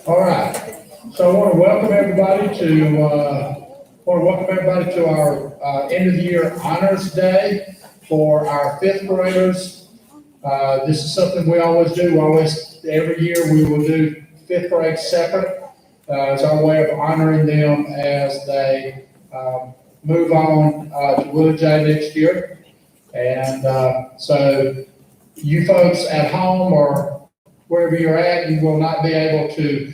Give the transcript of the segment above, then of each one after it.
All right. So I want to welcome everybody to our end of the year honors day for our fifth graders. This is something we always do. Every year we will do fifth grade separate. It's our way of honoring them as they move on to Willie J next year. And so you folks at home or wherever you're at, you will not be able to,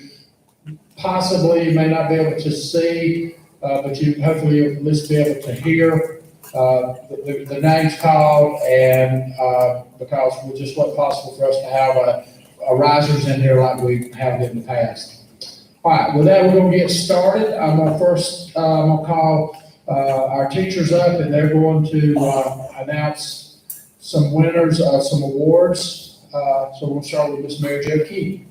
possibly, you may not be able to see, but you hopefully you'll at least be able to hear the names called, and because it just wasn't possible for us to have a risers in here like we have in the past. All right, with that, we're going to get started. I'm going to call our teachers up, and they're going to announce some winners of some awards. So we'll start with Miss Mary Jo Key.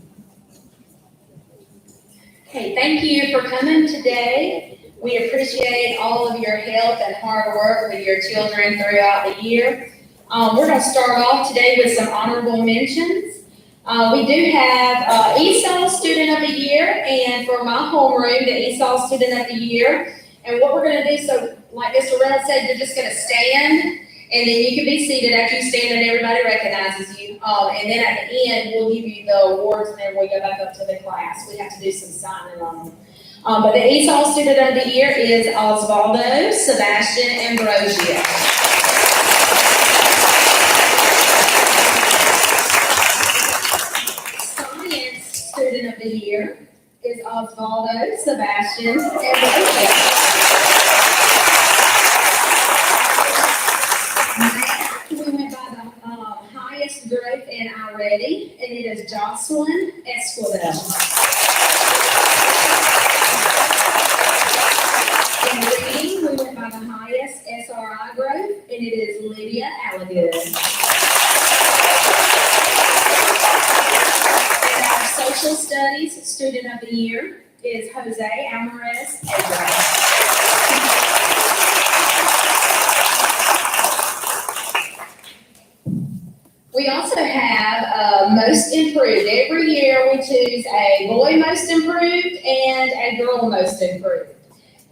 Okay, thank you for coming today. We appreciate all of your help and hard work with your children throughout the year. We're going to start off today with some honorable mentions. We do have ESOL Student of the Year, and for my homeroom, the ESOL Student of the Year. And what we're going to do, so like Mr. Reynolds said, you're just going to stand, and then you can be seated after you stand and everybody recognizes you. And then at the end, we'll give you the awards, and then we'll go back up to the class. We have to do some signing on them. But the ESOL Student of the Year is Osvaldo Sebastian Ambrosio. Science Student of the Year is Osvaldo Sebastian Ambrosio. We went by the highest grade in already, and it is Jocelyn Esquivel. In reading, we went by the highest SRI growth, and it is Lydia Allagood. And our Social Studies Student of the Year is Jose Alvarez Pedro. We also have Most Improved. Every year we choose a boy Most Improved and a girl Most Improved.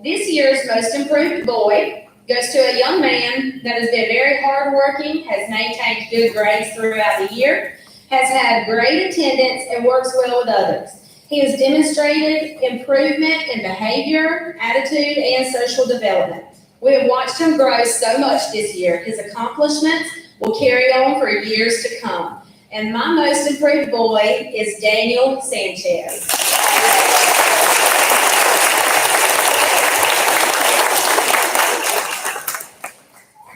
This year's Most Improved boy goes to a young man that has been very hardworking, has maintained good grades throughout the year, has had great attendance, and works well with others. He has demonstrated improvement in behavior, attitude, and social development. We have watched him grow so much this year. His accomplishments will carry on for years to come. And my Most Improved boy is Daniel Sanchez.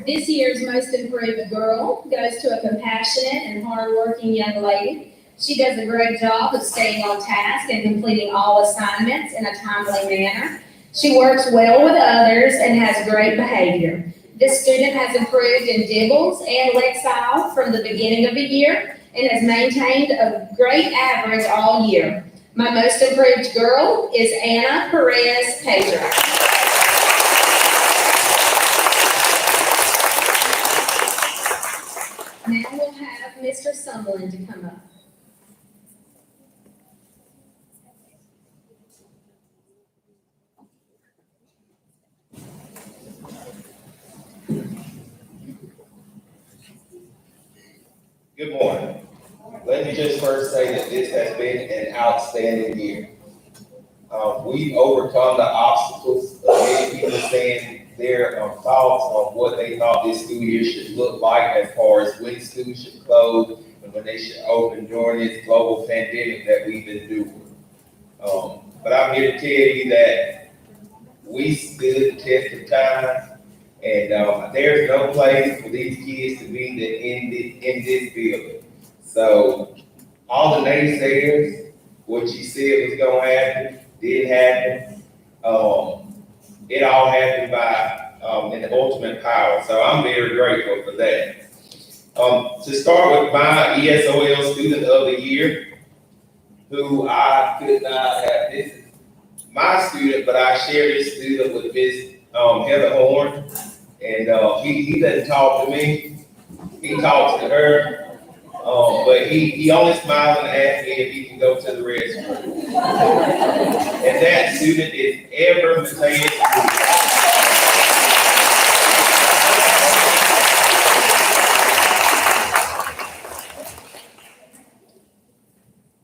This year's Most Improved girl goes to a compassionate and hardworking young lady. She does a great job of staying on task and completing all assignments in a timely manner. She works well with others and has great behavior. This student has improved in Dibbles and Lexile from the beginning of the year and has maintained a great average all year. My Most Improved girl is Anna Perez Pedro. Now we'll have Mr. Summerlin to come up. Good morning. Let me just first say that this has been an outstanding year. We've overcome the obstacles of many people saying their thoughts on what they thought this school year should look like as far as when schools should close and when they should open during this global pandemic that we've been doing. But I'm here to tell you that we stood the test of time. And there's no place for these kids to be in this building. So all the naysayers, what you said was going to happen, didn't happen. It all happened by an ultimate power. So I'm very grateful for that. To start with my ESOL Student of the Year, who I could not have, this is my student, but I share this student with Miss Heather Horn. And he doesn't talk to me, he talks to her. But he only smiled and asked me if he can go to the restroom. And that student is ever Mateus.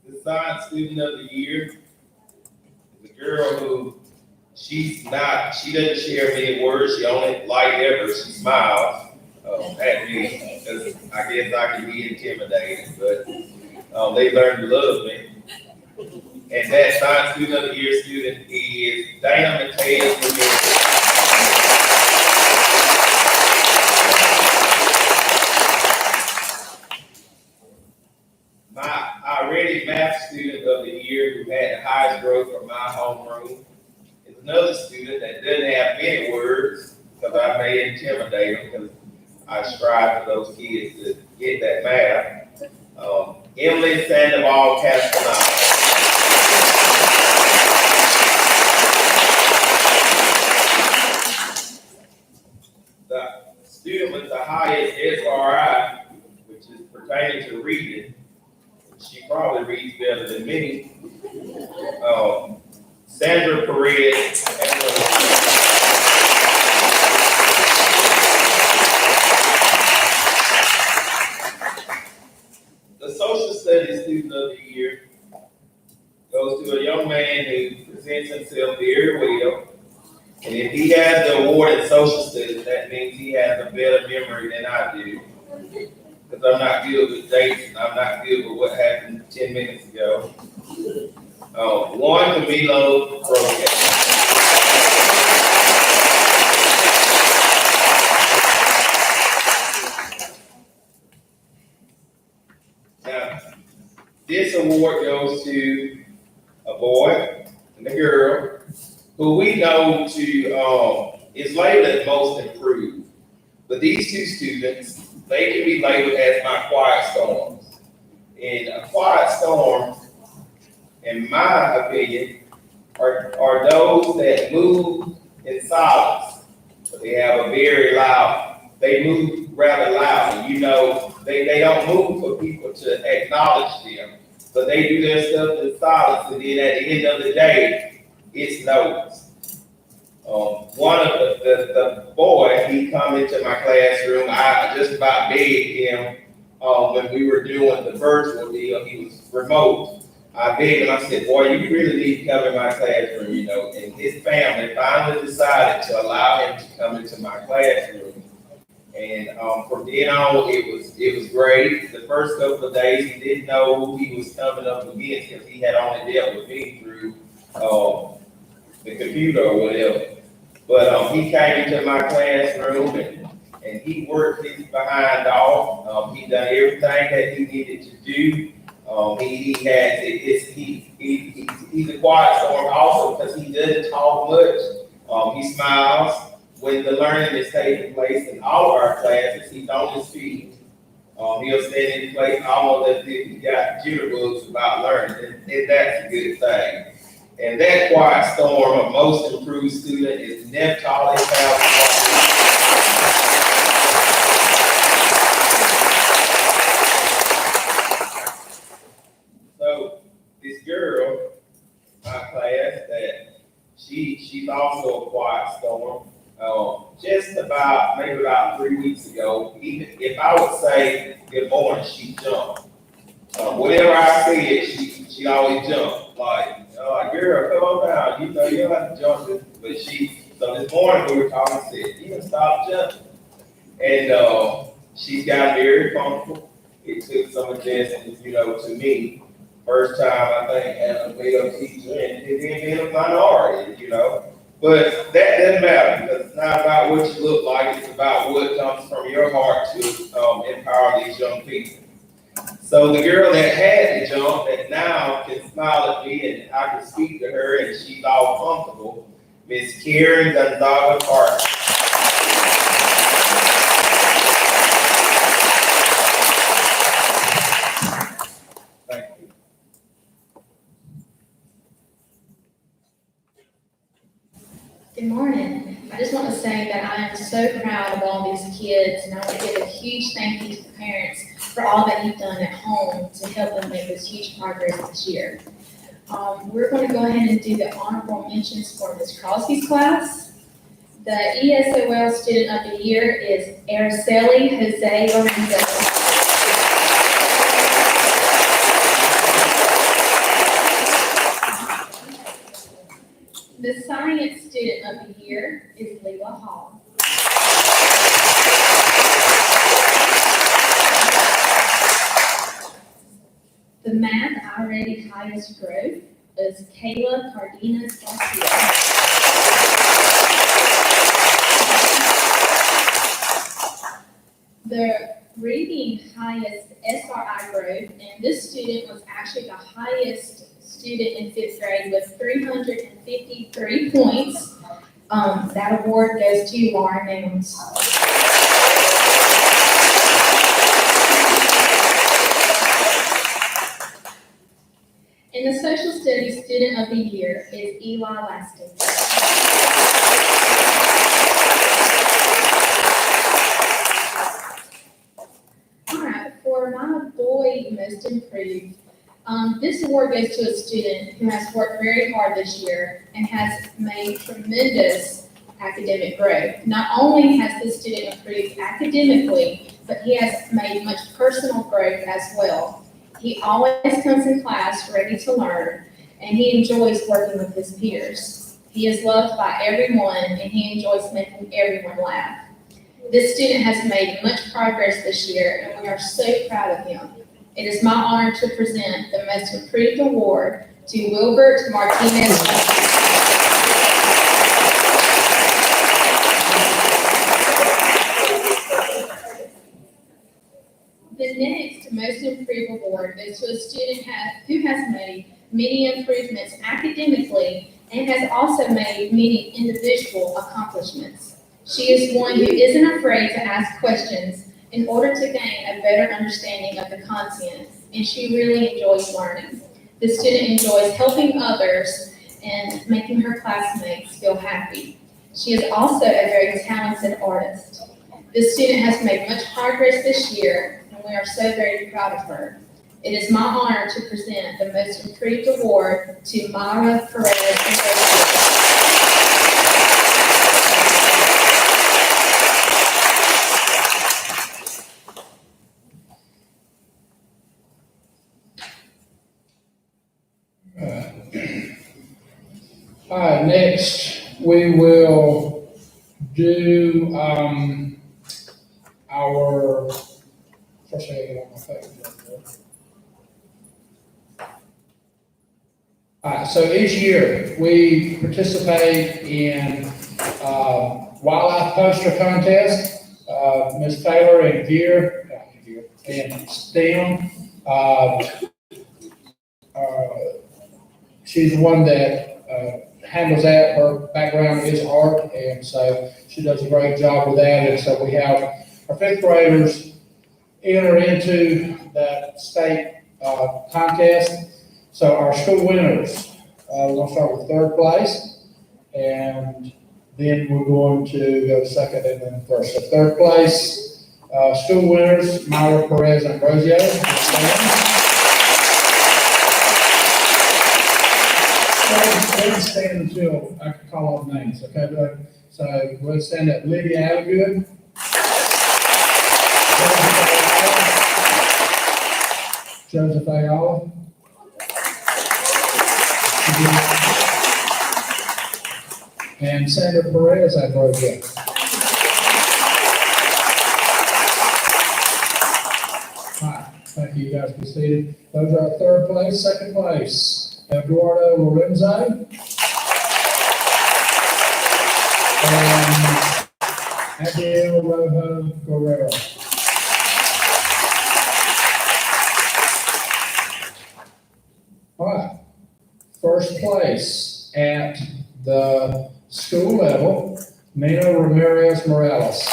The science student of the year is a girl who she doesn't share many words. She only like ever. She smiles at me because I guess I can be intimidated, but they learn to love me. And that science student of the year student is Dana Mateus. My already math student of the year who had the highest growth from my homeroom is another student that doesn't have many words because I may intimidate them because I strive for those kids to get that math. Emily Sandoval Castaneda. The student with the highest SRI, which is pertaining to reading, she probably reads better than me. Sandra Perez. The social studies student of the year goes to a young man who presents himself very well. And if he has the award in social studies, that means he has a better memory than I do. Because I'm not good with dates and I'm not good with what happened 10 minutes ago. Juan Camilo Roque. Now, this award goes to a boy and a girl who we know is labeled as most improved. But these two students, they can be labeled as my quiet storms. And a quiet storm, in my opinion, are those that move in silence. But they have a very loud, they move rather loudly. You know, they don't move for people to acknowledge them, but they do their stuff in silence, and then at the end of the day, it's noticed. One of the boy, he come into my classroom. I just about begged him when we were doing the virtual deal. He was remote. I begged him. I said, "Boy, you really need to come in my classroom." You know, and his family finally decided to allow him to come into my classroom. And from then on, it was great. The first couple of days, he didn't know who he was coming up against because he had only dealt with me through the computer or whatever. But he came into my classroom and he worked his behind off. He done everything that he needed to do. He's a quiet storm also because he doesn't talk much. He smiles when the learning is taking place in all of our classes. He's on his feet. He'll stand in place almost as if he got jitterbugs about learning, and that's a good thing. And that quiet storm of most improved student is Neptali Powell. So this girl, my class, that she's also a quiet storm. Just maybe about 3 weeks ago, even if I would say good morning, she jumped. Whatever I said, she always jumped. Like, girl, come on down. You know you don't have to jump this. But so this morning we were talking, said, you can stop jumping. And she's got very comfortable. It took some adjustments, to me. First time, I think, having a male teacher and being a minority, But that doesn't matter because it's not about what you look like. It's about what comes from your heart to empower these young people. So the girl that had the jump that now can smile at me and I can speak to her and she's all comfortable, Miss Karen Gonzaga Parker. Thank you. Good morning. I just want to say that I am so proud of all these kids, and I want to give a huge thank you to the parents for all that you've done at home to help them make this huge progress this year. We're going to go ahead and do the honorable mentions for Ms. Crosby's class. The ESOL Student of the Year is Araceli Jose Lorenzo. The Science Student of the Year is Leela Hall. The Math I-rated highest growth is Kayla Cardenas Garcia. The reading highest SRI growth, and this student was actually the highest student in fifth grade with 353 points. That award goes to Lauren Nance. And the Social Studies Student of the Year is Eli Lasting. All right, for my boy most improved, this award goes to a student who has worked very hard this year and has made tremendous academic growth. Not only has this student improved academically, but he has made much personal growth as well. He always comes in class ready to learn, and he enjoys working with his peers. He is loved by everyone, and he enjoys making everyone laugh. This student has made much progress this year, and we are so proud of him. It is my honor to present the Most Improved Award to Wilbert Martinez. The next Most Improved Award goes to a student who has made many improvements academically and has also made many individual accomplishments. She is one who isn't afraid to ask questions in order to gain a better understanding of the content, and she really enjoys learning. The student enjoys helping others and making her classmates feel happy. She is also a very talented artist. This student has made much progress this year, and we are so very proud of her. It is my honor to present the Most Improved Award to Myra Perez. All right, next we will do our first thing I get on my page. All right, so each year we participate in wildlife poster contest. Ms. Taylor and and STEM. She's the one that handles that. Her background is art, and so she does a great job with that. And so we have our fifth graders enter into that state contest. So our school winners, we're going to start with third place, and then we're going to go second and then first. So third place, school winners, Myra Perez Ambrosio. Let's stand until I can call all names, okay? So let's stand up. Lydia Alligood. Joseph Ayala. And Sandra Perez, I wrote down. Hi, thank you, guys be seated. Those are our third place, second place. Eduardo Lorenzo. And Abiel Rojo Guerrero. All right. First place at the school level, Nina Ramirez Morales.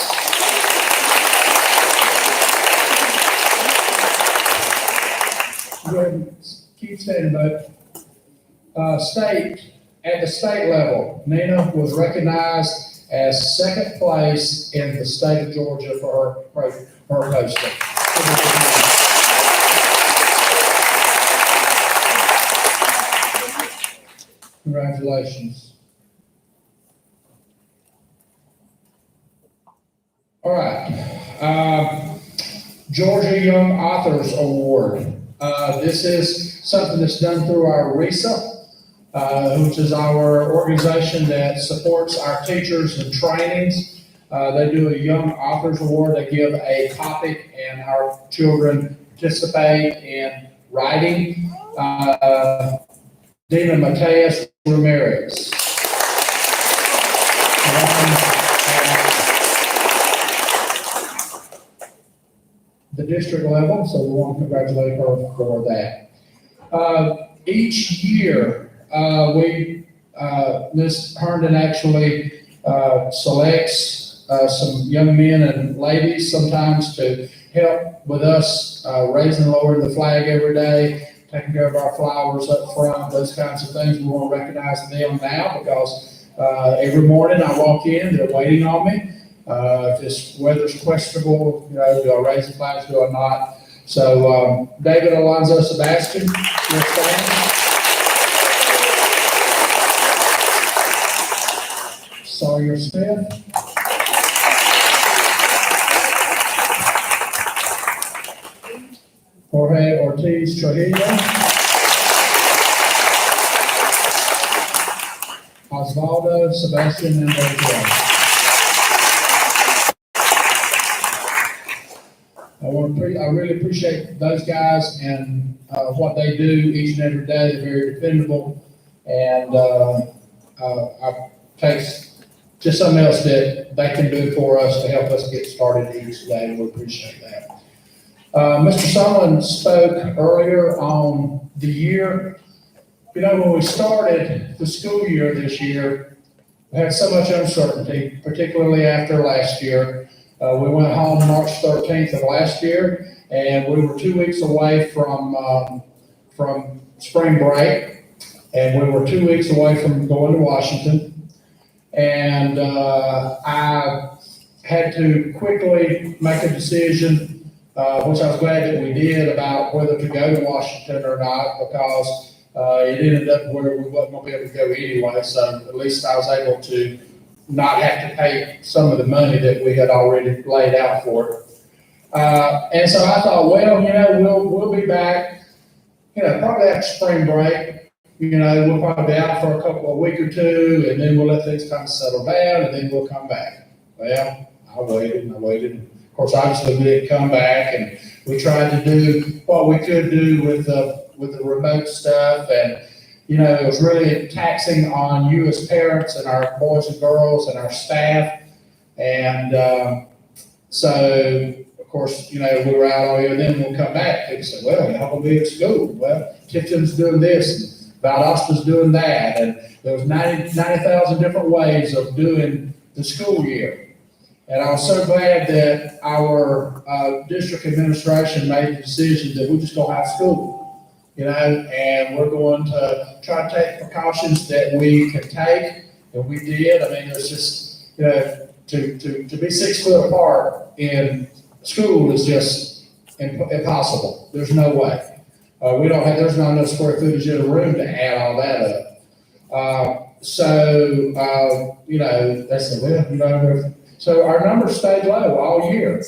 Go ahead and keep standing, bud. At the state level, Nina was recognized as second place in the state of Georgia for her poster. Congratulations. All right. Georgia Young Authors Award. This is something that's done through our RESA, which is our organization that supports our teachers and trainings. They do a Young Authors Award. They give a topic, and our children participate in writing. Dina Mateus Ramirez. The district level, so we want to congratulate her for that. Each year, Ms. Herndon actually selects some young men and ladies sometimes to help with us raising and lowering the flag every day, taking care of our flowers up front, those kinds of things. We want to recognize them now because every morning I walk in, they're waiting on me. If this weather's questionable, do I raise the flags, do I not? So David Alonzo Sebastian, let's stand. Sawyer Smith. Jorge Ortiz Trujillo. Osvaldo Sebastian Mendoza. I really appreciate those guys and what they do each and every day. They're very dependable, and I take just something else that they can do for us to help us get started each day. We appreciate that. Mr. Sumlin spoke earlier on the year. When we started the school year this year, we had so much uncertainty, particularly after last year. We went home March 13th of last year, and we were 2 weeks away from spring break, and we were 2 weeks away from going to Washington. And I had to quickly make a decision, which I was glad that we did, about whether to go to Washington or not, because it ended up where we wasn't going to be able to go anyway. So at least I was able to not have to pay some of the money that we had already laid out for it. And so I thought, well, we'll be back, probably after spring break. We'll probably be out for a couple of weeks or two, and then we'll let things kind of settle down, and then we'll come back. Well, I waited. Of course, obviously we didn't come back, and we tried to do what we could do with the remote stuff, and it was really taxing on you as parents and our boys and girls and our staff. And so, of course, we were out all year, and then we'll come back. People said, well, how will be at school? Well, Tipton's doing this, and Valdosta's doing that. And there was 90,000 different ways of doing the school year. And I was so glad that our district administration made the decision that we just don't have school. And we're going to try to take precautions that we can take, and we did. I mean, there's just, to be 6 foot apart in school is just impossible. There's no way. There's not enough square footage in a room to add all that up. They said, well, so our numbers stayed low all year.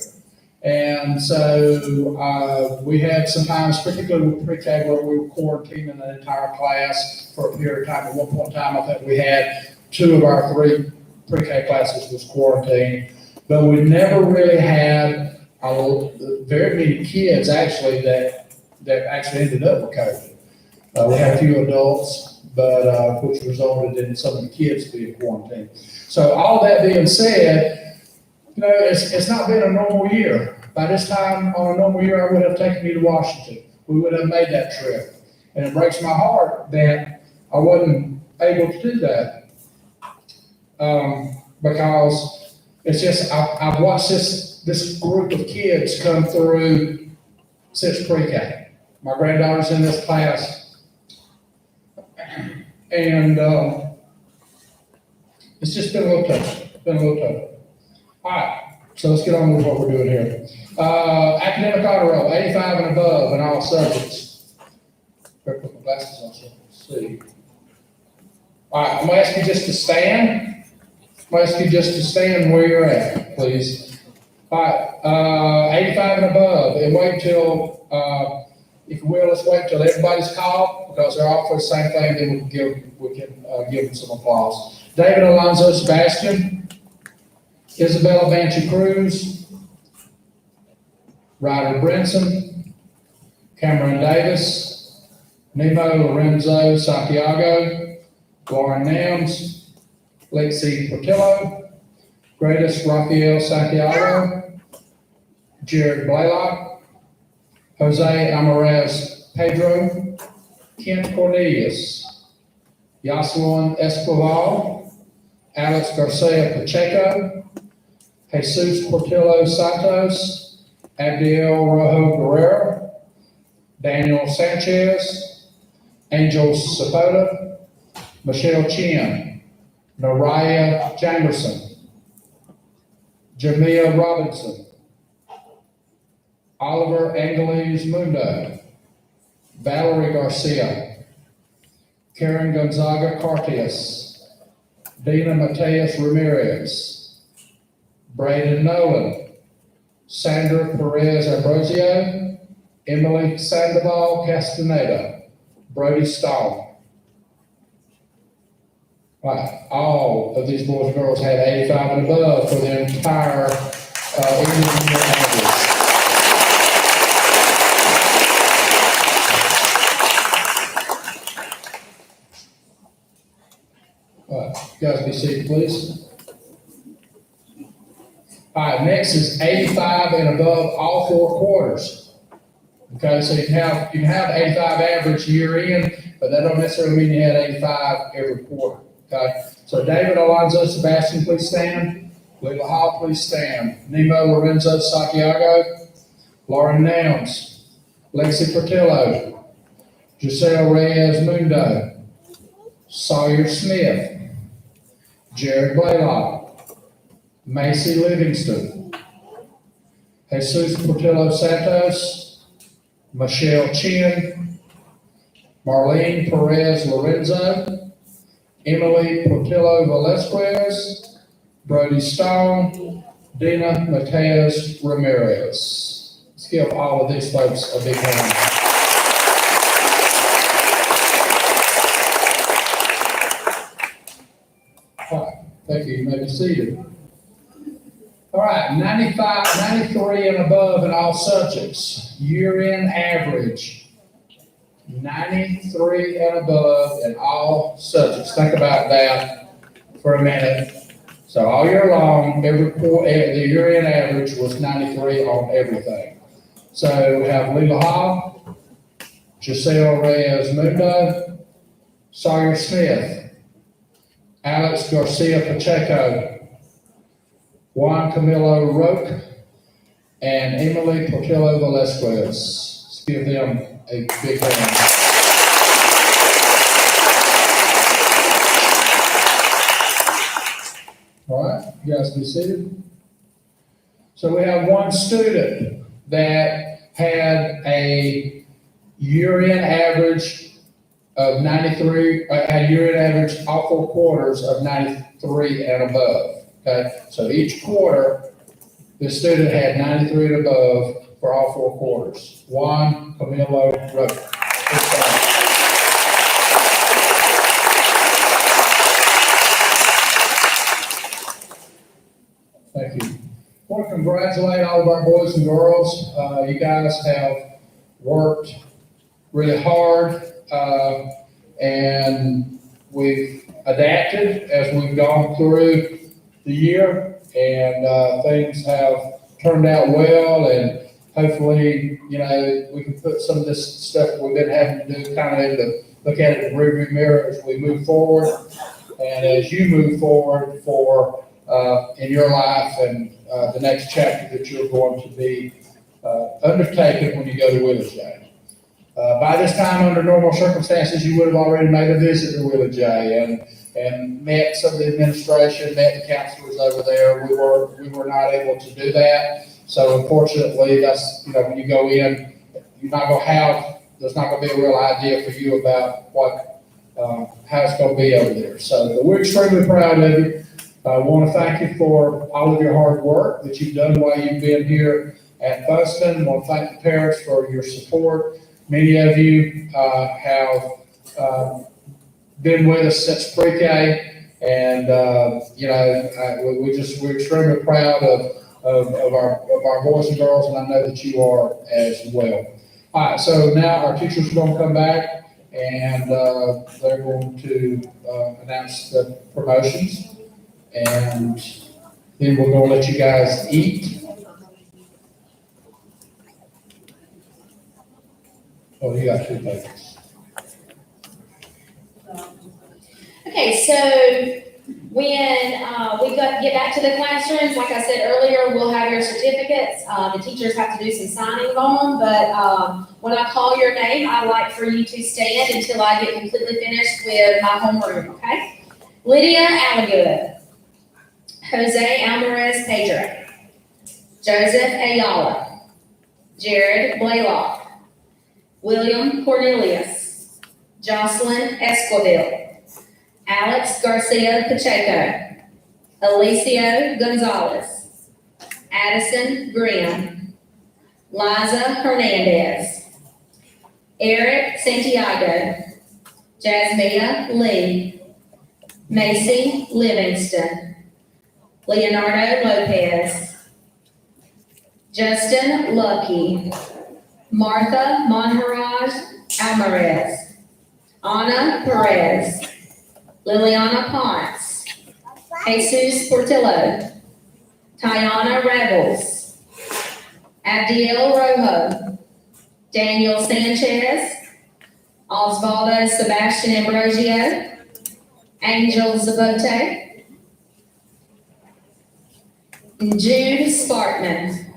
And so we had some times, particularly with pre-K, where we were quarantining an entire class for a period of time. At one point in time, I think we had 2 of our 3 pre-K classes was quarantined. But we never really had very many kids actually that actually ended up with COVID. We had a few adults, but which resulted in some of the kids being quarantined. So all that being said, it's not been a normal year. By this time on a normal year, I would have taken you to Washington. We would have made that trip. And it breaks my heart that I wasn't able to do that. Because it's just, I've watched this group of kids come through since pre-K. My granddaughter's in this class. And it's just been a little tough. All right, so let's get on with what we're doing here. Academic honor roll, 85 and above in all subjects. Better put my glasses on so I can see. All right, I'm gonna ask you just to stand. I'm gonna ask you just to stand where you're at, please. All right, 85 and above, and wait till, if you will, let's wait till everybody's called, because they're all for the same thing, then we can give them some applause. David Alonzo Sebastian, Isabella Banshee Cruz, Ryder Brinson, Cameron Davis, Nemo Lorenzo Santiago, Lauren Nams, Lexi Portillo, Greatest Rafael Santiago, Jared Blaylock, Jose Amarez Pedro, Kent Cornelius, Yasalon Escobar, Alex Garcia Pacheco, Jesus Portillo Santos, Abdiel Rojo Guerrero, Daniel Sanchez, Angel Zapota, Michelle Chin, Naraya Jamerson, Jamia Robinson, Oliver Angeles Mundo, Valerie Garcia, Karen Gonzaga Cartius, Dina Mateus Ramirez, Braden Nolan, Sandra Perez Ambrosio, Emily Sandoval Castaneda, Brody Stone. Right, all of these boys and girls had 85 and above for their entire end of the year average. All right, you guys be seated, please. All right, next is 85 and above all four quarters. Okay, so you can have 85 average year in, but that don't necessarily mean you had 85 every quarter. Okay, so David Alonzo Sebastian, please stand. Leila Hall, please stand. Nemo Lorenzo Santiago, Lauren Nams, Lexi Portillo, Giselle Reyes Mundo, Sawyer Smith, Jared Blaylock, Macy Livingston, Jesus Portillo Santos, Michelle Chin, Marlene Perez Lorenzo, Emily Portillo Velasquez, Brody Stone, Dina Mateus Ramirez. Let's give all of these folks a big hand. All right, thank you. You may be seated. All right, 95, 93 and above in all subjects. Year-end average. 93 and above in all subjects. Think about that for a minute. So all year long, the year-end average was 93 on everything. So we have Leila Hall, Giselle Reyes Mundo, Sawyer Smith, Alex Garcia Pacheco, Juan Camilo Roque, and Emily Portillo Velasquez. Let's give them a big hand. All right, you guys be seated. So we have one student that had a year-end average of 93, had year-end average all four quarters of 93 and above. Okay, so each quarter, the student had 93 and above for all four quarters. Juan Camilo Roque. Thank you. I want to congratulate all of our boys and girls. You guys have worked really hard, and we've adapted as we've gone through the year, and things have turned out well, and hopefully, we can put some of this stuff we've been having to do kind of look at it in the rearview mirror as we move forward, and as you move forward in your life and the next chapter that you're going to be undertaking when you go to Willie J. By this time, under normal circumstances, you would have already made a visit to Willie J. and met some of the administration, met the counselors over there. We were not able to do that. So unfortunately, that's, when you go in, there's not going to be a real idea for you about what how it's gonna be over there. So, but we're extremely proud of you. I want to thank you for all of your hard work that you've done while you've been here at Funston. I want to thank the parents for your support. Many of you have been with us since pre-K, and we're extremely proud of our boys and girls, and I know that you are as well. All right, so now our teachers are going to come back, and they're going to announce the promotions, and then we're going to let you guys eat. Oh, you got 2 papers. Okay, so when get back to the classrooms, like I said earlier, we'll have your certificates. The teachers have to do some signing on them, but when I call your name, I like for you to stand until I get completely finished with my homeroom, okay? Lydia Alagood, Jose Alvarez Pedro, Joseph Ayala, Jared Blaylock, William Cornelius, Jocelyn Esquivel, Alex Garcia Pacheco, Alicio Gonzalez, Addison Graham, Liza Hernandez, Eric Santiago, Jasmia Lee, Macy Livingston, Leonardo Lopez, Justin Lucky, Martha Monharaj Alvarez, Ana Perez, Liliana Ponce, Jesus Portillo, Tayana Rebels, Abdiel Rojo, Daniel Sanchez, Osvaldo Sebastian Ambrosio, Angel Zabote, Jude Spartman,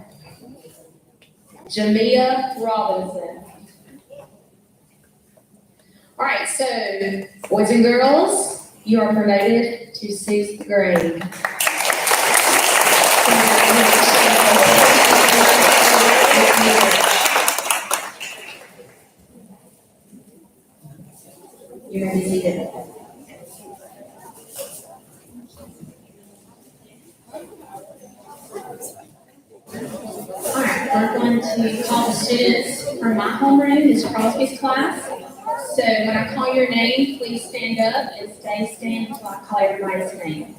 Jamia Robinson. All right, so boys and girls, you are promoted to 6th grade. You may be seated. All right, we're going to call the students from my homeroom, Ms. Crosby's class. So when I call your name, please stand up and stay standing until I call everybody's name.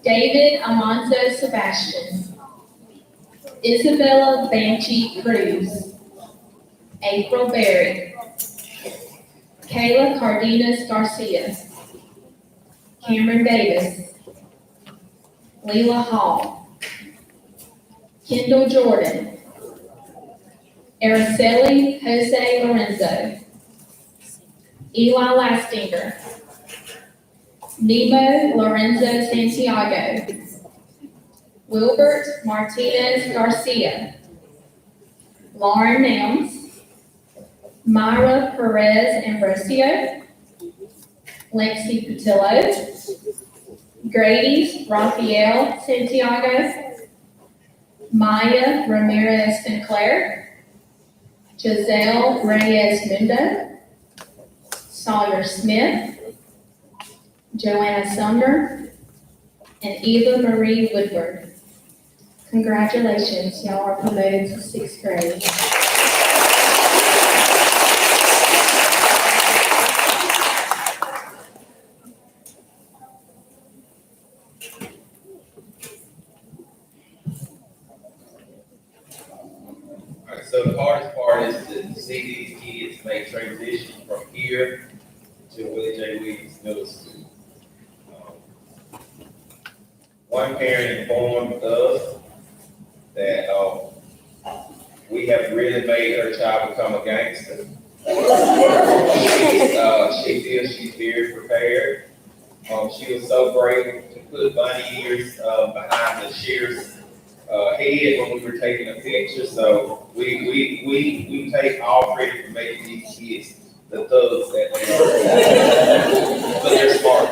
David Alonso Sebastian, Isabella Banshee Cruz, April Berry, Kayla Cardenas Garcia, Cameron Davis, Leela Hall, Kendall Jordan, Araceli Jose Lorenzo, Eli Lastinger, Nemo Lorenzo Santiago, Wilbert Martinez Garcia, Lauren Nams, Myra Perez Ambrosio, Lexi Patillo, Grady Raphael Santiago, Maya Ramirez Sinclair, Giselle Reyes Mundo, Sawyer Smith, Joanna Sumner, and Eva Marie Woodward. Congratulations, y'all are promoted to 6th grade. All right, so the hardest part is to see these kids make transition from here to Willie J. Williams Middle School. One parent informed us that we have really made her child become a gangster. She feels she's very prepared. She was so brave to put bunny ears behind the sheriff's head when we were taking a picture. So we take all credit for making these kids the thugs that they are. But they're smart.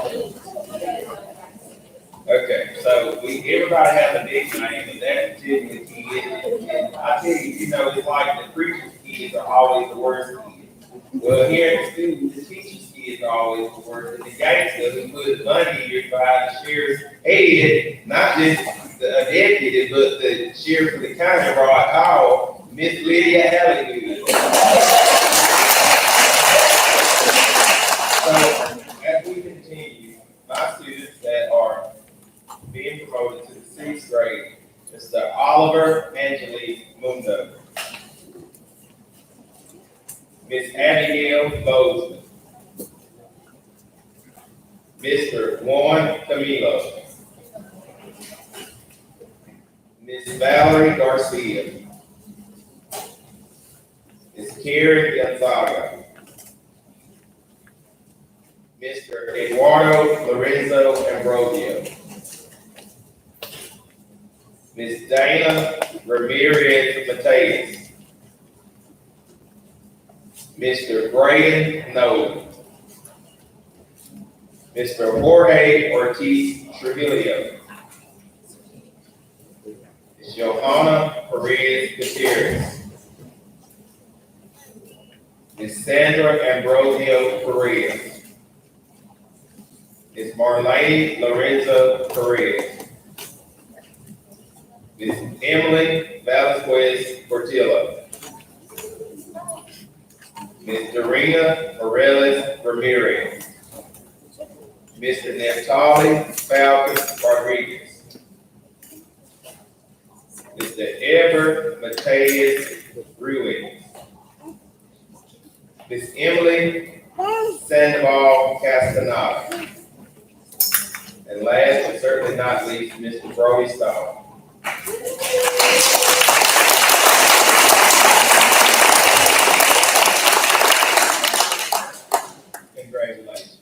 Okay, so everybody has a nickname, but that particular kid, and I tell you, it's like the preacher's kids are always the worst kids. Well, here at the school, the teacher's always referred to the gangster who put money here behind the sheriff's head, not just the deputy, but the sheriff of the county, Rod Howell, Miss Lydia Allen. So, as we continue, my students that are being promoted to the 6th grade, Mr. Oliver Angelique Mundo, Miss Abigail Bozeman, Mr. Juan Camilo, Miss Valerie Garcia, Miss Karen Gonzaga, Mr. Eduardo Lorenzo Ambrosio, Miss Dana Ramirez Mateus, Mr. Braden Nolan, Mr. Jorge Ortiz Trujillo, Ms. Johanna Perez Gutierrez, Ms. Sandra Ambrosio Perez, Ms. Marlene Lorenzo Perez, Ms. Emily Vasquez Portillo, Ms. Dorina Morales Ramirez, Mr. Neftali Falcon Rodriguez, Mr. Ever Mateus Ruiz, Ms. Emily Sandoval Castaneda, and last but certainly not least, Mr. Brody Stone. Congratulations.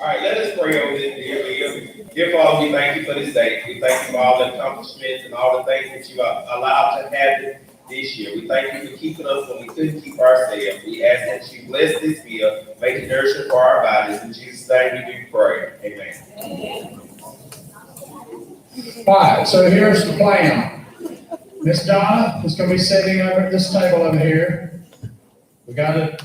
All right, let us pray over this dear. Dear Father, we thank you for this day. We thank you for all the accomplishments and all the things that you allowed to happen this year. We thank you for keeping us when we couldn't keep ourselves. We ask that you bless this meal, make it nourishing for our bodies. In Jesus' name we do pray. Amen. All right, so here's the plan. Miss Donna is going to be sitting over at this table over here. We got to